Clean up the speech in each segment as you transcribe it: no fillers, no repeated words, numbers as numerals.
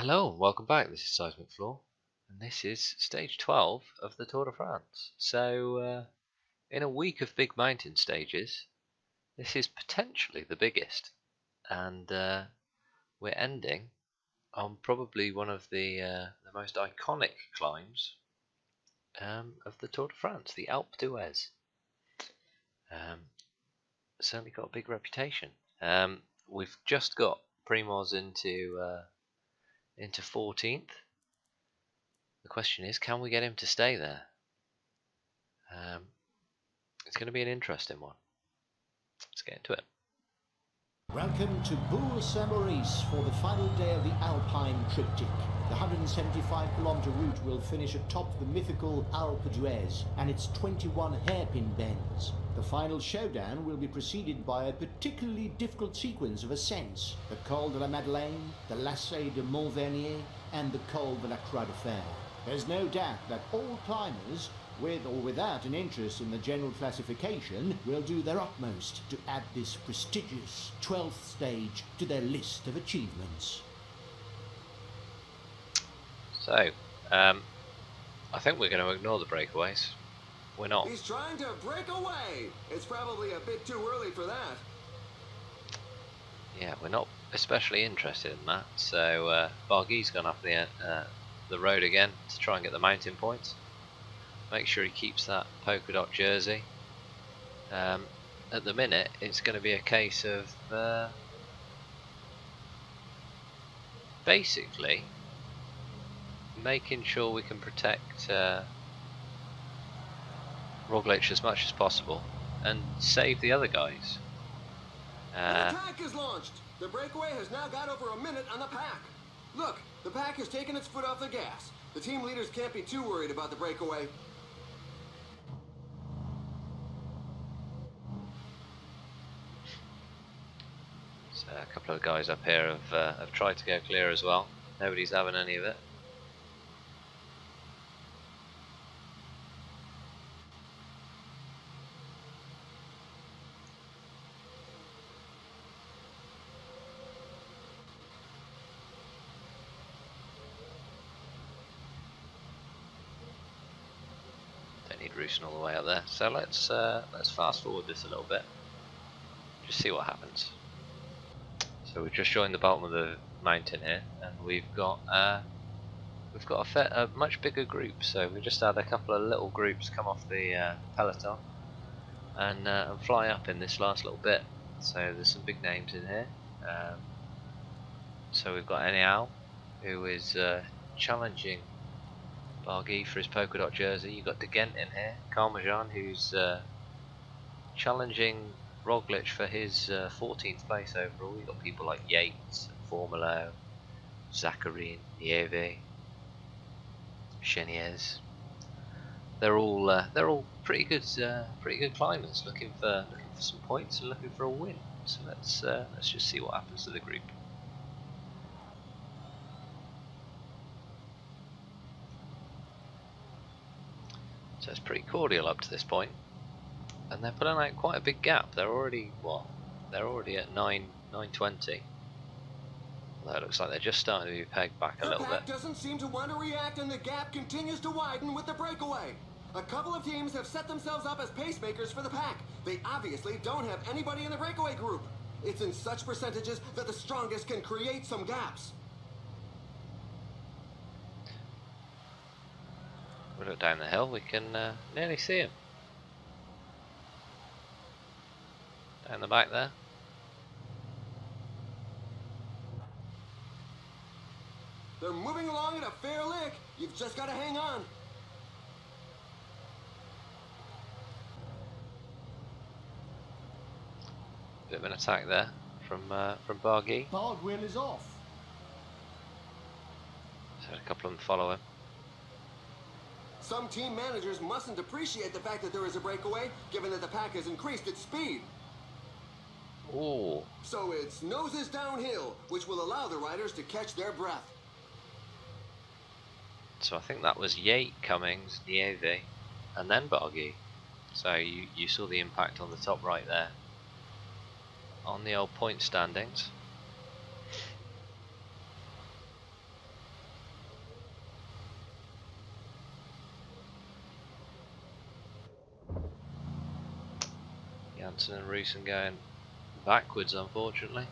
Hello and welcome back. This is Seismic Floor, and this is stage 12 of the Tour de France. So, in a week of big mountain stages, this is potentially the biggest, and we're ending on probably one of the most iconic climbs of the Tour de France, the Alpe D'Huez. Certainly got a big reputation. We've just got Primoz into 14th. The question is, can we get him to stay there? It's going to be an interesting one. Let's get into it. Welcome to Bourg-Saint-Maurice for the final day of the Alpine Triptych. The 175-kilometer route will finish atop the mythical Alpe D'Huez and its 21 hairpin bends. The final showdown will be preceded by a particularly difficult sequence of ascents: the Col de la Madeleine, the Lacet de Montvernier, and the Col de la Croix de Fer. There's no doubt that all climbers, with or without an interest in the general classification, will do their utmost to add this prestigious 12th stage to their list of achievements. So, I think we're going to ignore the breakaways. We're not. He's trying to break away. It's probably a bit too early for that. Yeah, we're not especially interested in that. So, Barguil's gone up the road again to try and get the mountain points. Make sure he keeps that polka dot jersey. At the minute, it's going to be a case of basically making sure we can protect Roglic as much as possible and save the other guys. An attack is launched. The breakaway has now got over a minute on the pack. Look, the pack has taken its foot off the gas. The team leaders can't be too worried about the breakaway. So a couple of guys up here have tried to go clear as well. Nobody's having any of it. Need roosting all the way up there, so let's fast forward this a little bit, just see what happens. So we've just joined the bottom of the mountain here, and we've got a much bigger group. So we just had a couple of little groups come off the peloton and fly up in this last little bit. So there's some big names in here. So we've got Enial, who is challenging Barguil for his polka dot jersey. You've got De Gent in here, Carmajan, who's challenging Roglic for his 14th place overall. You've got people like Yates, Formolo, Zakarin, Nieve, Cheniez. They're all pretty good climbers, looking for some points and looking for a win. So let's just see what happens to the group. So it's pretty cordial up to this point, and they're putting out quite a big gap. They're already at 9:20. Although it looks like they're just starting to be pegged back a little bit. The pack doesn't seem to want to react, and the gap continues to widen with the breakaway. A couple of teams have set themselves up as pacemakers for the pack. They obviously don't have anybody in the breakaway group. It's in such percentages that the strongest can create some gaps. We look down the hill, we can nearly see him. Down the back there. They're moving along at a fair lick. You've just got to hang on. Bit of an attack there from Barguil. Barguil is off. So a couple of them follow him. Some team managers mustn't appreciate the fact that there is a breakaway, given that the pack has increased its speed. Ooh. So it's noses downhill, which will allow the riders to catch their breath. So I think that was Yates, Cummings, Nieve, and then Barguil. So you saw the impact on the top right there. On the old point standings. Janssen and Roosen going backwards, unfortunately.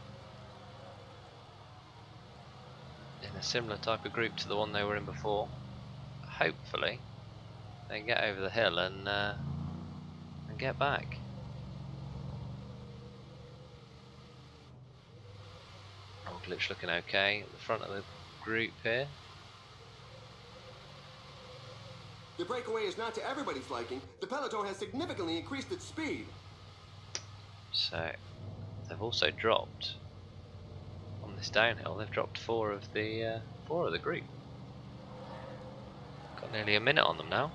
In a similar type of group to the one they were in before. Hopefully, they can get over the hill and get back. Roglic looking okay at the front of the group here. The breakaway is not to everybody's liking. The peloton has significantly increased its speed. So they've also dropped on this downhill. They've dropped four of the group. Got nearly a minute on them now.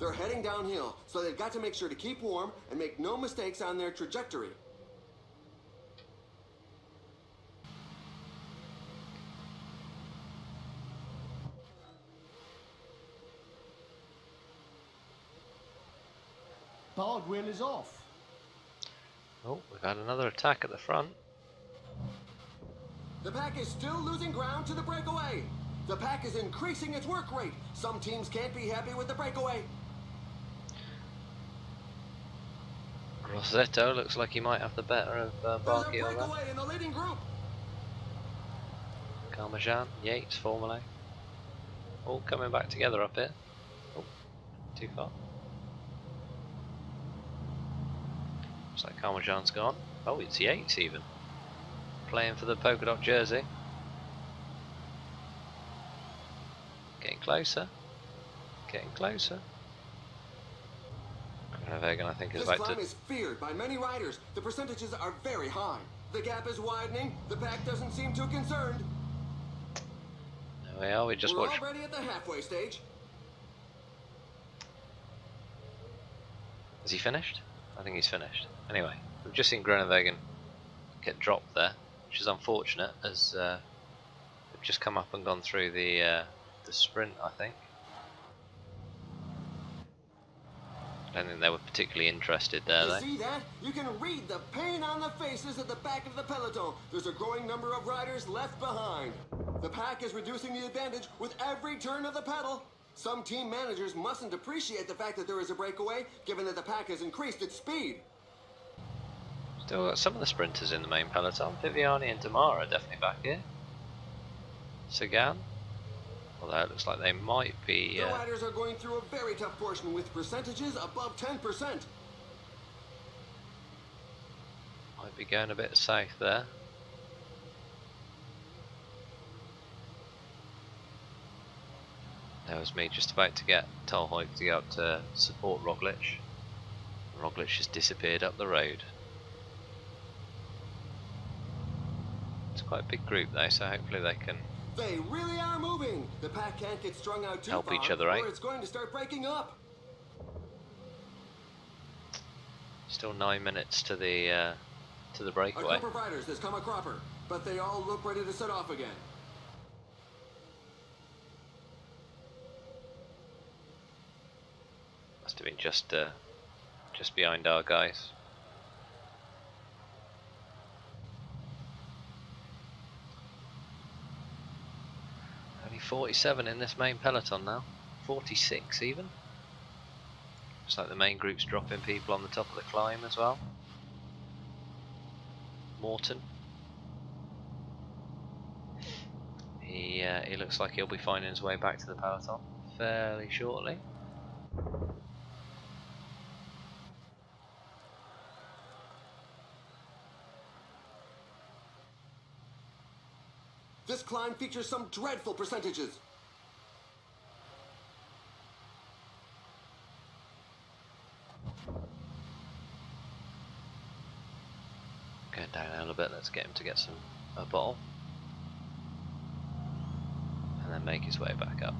They're heading downhill, so they've got to make sure to keep warm and make no mistakes on their trajectory. Bourg wheel is off. Oh, we've had another attack at the front. The pack is still losing ground to the breakaway. The pack is increasing its work rate. Some teams can't be happy with the breakaway. Rossetto looks like he might have the better of There's a Barguil there. breakaway in the leading group. Carmajan, Yates, Formula. All coming back together up here. Oh, too far. Looks like Carmajan's gone. Oh, it's Yates even. Playing for the polka dot jersey. Getting closer. Getting closer. Groenewegen, I think, is This about climb to... is feared by many riders. The percentages are very high. The gap is widening. The pack doesn't seem too concerned. There we are, we just We're watched... already at the halfway stage. Has he finished? I think he's finished. Anyway, we've just seen Groenewegen get dropped there, which is unfortunate, as they've just come up and gone through the sprint, I think. I don't think they were particularly interested there, You though. see that? You can read the pain on the faces at the back of the peloton. There's a growing number of riders left behind. The pack is reducing the advantage with every turn of the pedal. Some team managers mustn't appreciate the fact that there is a breakaway, given that the pack has increased its speed. Still got some of the sprinters in the main peloton. Viviani and Tamara are definitely back here. Sagan, although it looks like they might be... The riders are going through a very tough portion with percentages above 10%. might be going a bit south there. That was me just about to get Tolhoek to go up to support Roglic. Roglic just disappeared up the road. It's quite a big group though, so hopefully they can They really are moving. The pack can't get strung out too help far, each other out. or it's going to start breaking up. Still 9 minutes to the A breakaway. group of riders has come a cropper, but they all look ready to set off again. Must have been just behind our guys. Only 47 in this main peloton now. 46 even. Looks like the main group's dropping people on the top of the climb as well. Morton. He looks like he'll be finding his way back to the peloton fairly shortly. This climb features some dreadful percentages. Going down a little bit, let's get him to get a bottle. And then make his way back up.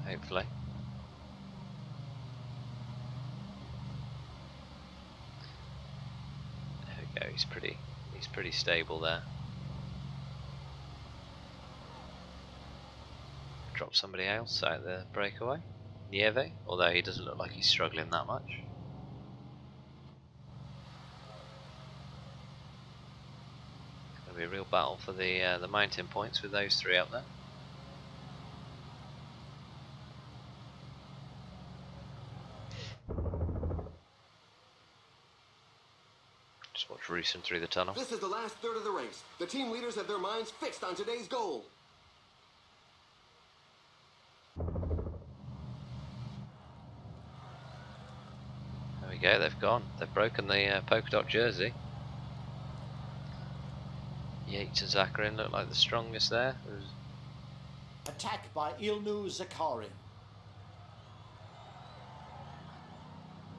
Hopefully. There we go, he's pretty stable there. Drop somebody else out the breakaway. Nieve, although he doesn't look like he's struggling that much. Be a real battle for the mountain points with those three up there. Just watch racing through the tunnel. This is the last third of the race. The team leaders have their minds fixed on today's goal. There we go, they've gone. They've broken the polka dot jersey. Yates and Zakarin look like the strongest there. Attack by Ilnu Zakarin.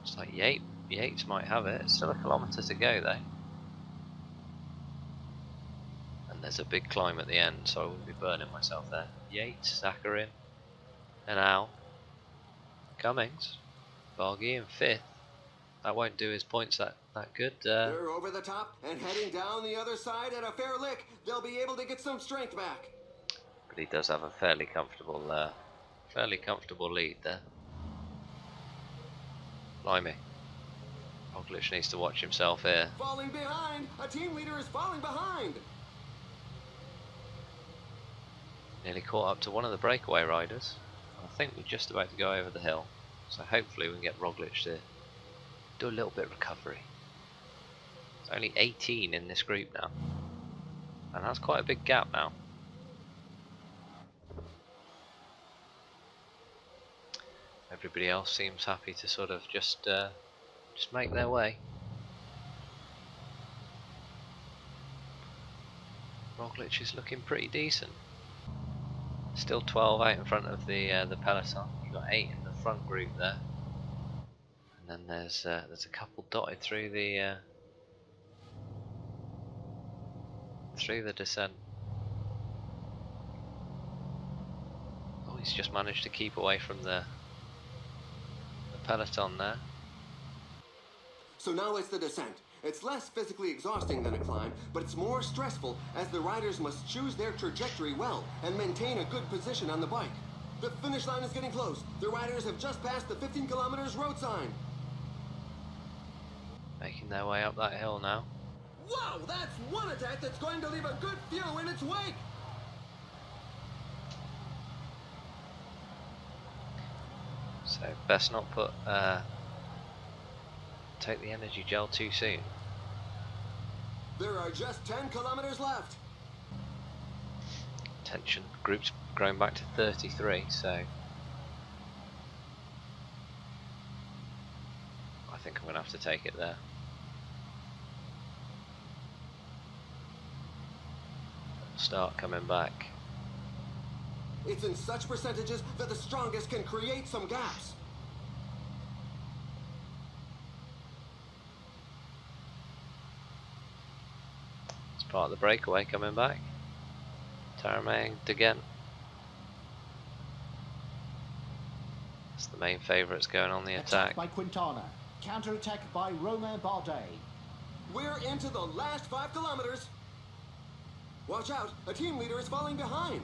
It's like Yates might have it. It's still a kilometre to go though. And there's a big climb at the end, so I wouldn't be burning myself there. Yates, Zakarin, and Al. Cummings. Bargy in 5th. That won't do his points that good. They're over the top and heading down the other side at a fair lick. They'll be able to get some strength back. But he does have a fairly comfortable lead there. Blimey. Roglic needs to watch himself here. Falling behind! A team leader is falling behind! Nearly caught up to one of the breakaway riders. I think we're just about to go over the hill. So hopefully we can get Roglic to do a little bit of recovery. There's only 18 in this group now. And that's quite a big gap now. Everybody else seems happy to sort of just make their way. Roglic is looking pretty decent. Still 12 out in front of the peloton. You've got 8 in the front group there, and then there's a couple dotted through the descent. Oh, he's just managed to keep away from the peloton there. So now it's the descent. It's less physically exhausting than a climb, but it's more stressful as the riders must choose their trajectory well and maintain a good position on the bike. The finish line is getting close. The riders have just passed the 15 kilometers road sign. Making their way up that hill now. Wow, that's one attack that's going to leave a good few in its wake. So best not put take the energy gel too soon. There are just 10 kilometers left. Attention, group's grown back to 33, so I think I'm going to have to take it there. Start coming back. It's in such percentages that the strongest can create some gaps. It's part of the breakaway coming back. Taramang again. It's the main favourites going on the attack. By Quintana. Counter-attack by Romain Bardet. We're into the last 5 kilometers. Watch out, a team leader is falling behind.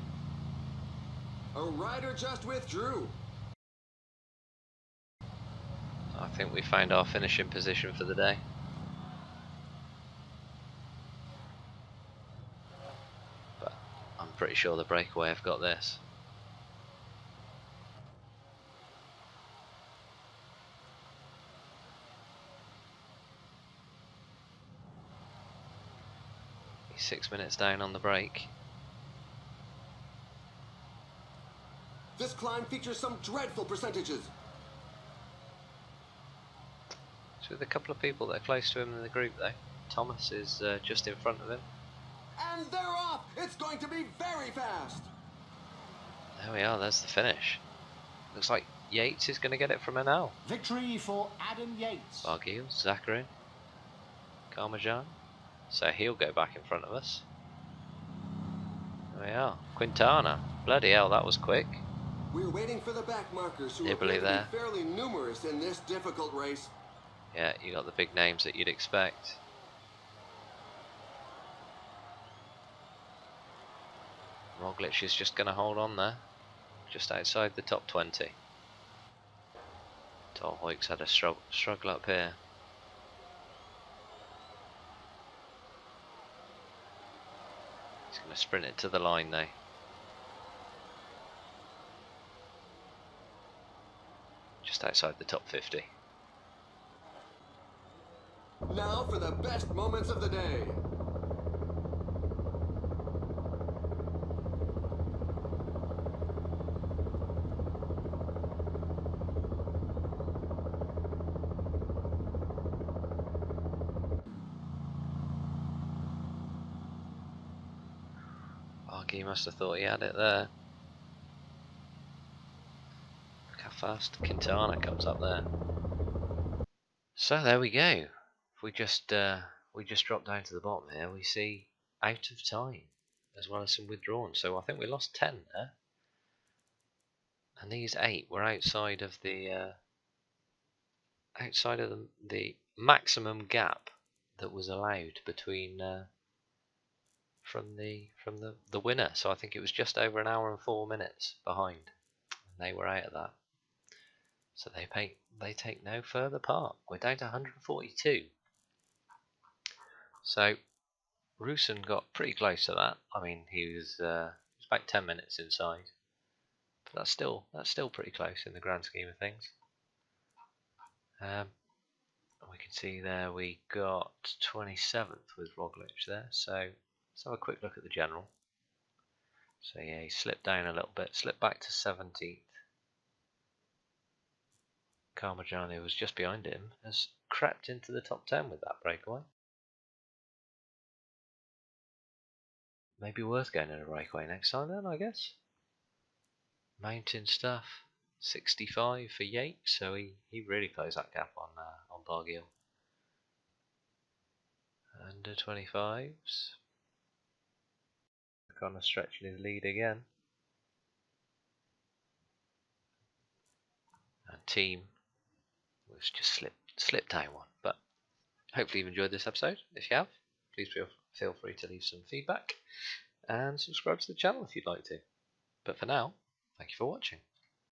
A rider just withdrew. I think we found our finishing position for the day. But I'm pretty sure the breakaway have got this. He's 6 minutes down on the break. This climb features some dreadful percentages. It's with a couple of people that are close to him in the group though. Thomas is just in front of him. And they're off! It's going to be very fast! There we are, there's the finish. Looks like Yates is going to get it from now. Victory for Adam Yates. Barguil, Zakarin, Karmajan. So he'll go back in front of us. There we are. Quintana. Bloody hell, that was quick. We're waiting for the back markers who Nibbly appear to there. be fairly numerous in this difficult race. Yeah, you got the big names that you'd expect. Roglic is just going to hold on there. Just outside the top 20. Tom Hoyk's had a struggle up here. He's going to sprint it to the line though. Just outside the top 50. Now for the best moments of the day. He must have thought he had it there. Look how fast Quintana comes up there. So there we go. If we just drop down to the bottom here, we see out of time as well as some withdrawn. So I think we lost 10 there, and these 8 were outside of the maximum gap that was allowed between from the winner. So I think it was just over an hour and 4 minutes behind, and they were out of that. So they take no further part. We're down to 142. So Rusin got pretty close to that. I mean, he was about 10 minutes inside, but that's still pretty close in the grand scheme of things. We can see there we got 27th with Roglic there. So let's have a quick look at the general. So yeah, he slipped down a little bit, slipped back to 17th. Carmigiani was just behind him, has crept into the top 10 with that breakaway. Maybe worth going in a breakaway next time then, I guess. Mountain stuff, 65 for Yates, so he really closed that gap on Barguil. Under 25s. Kind of stretching his lead again. And team was just slipped down one. But hopefully you've enjoyed this episode. If you have, please feel free to leave some feedback and subscribe to the channel if you'd like to. But for now, thank you for watching.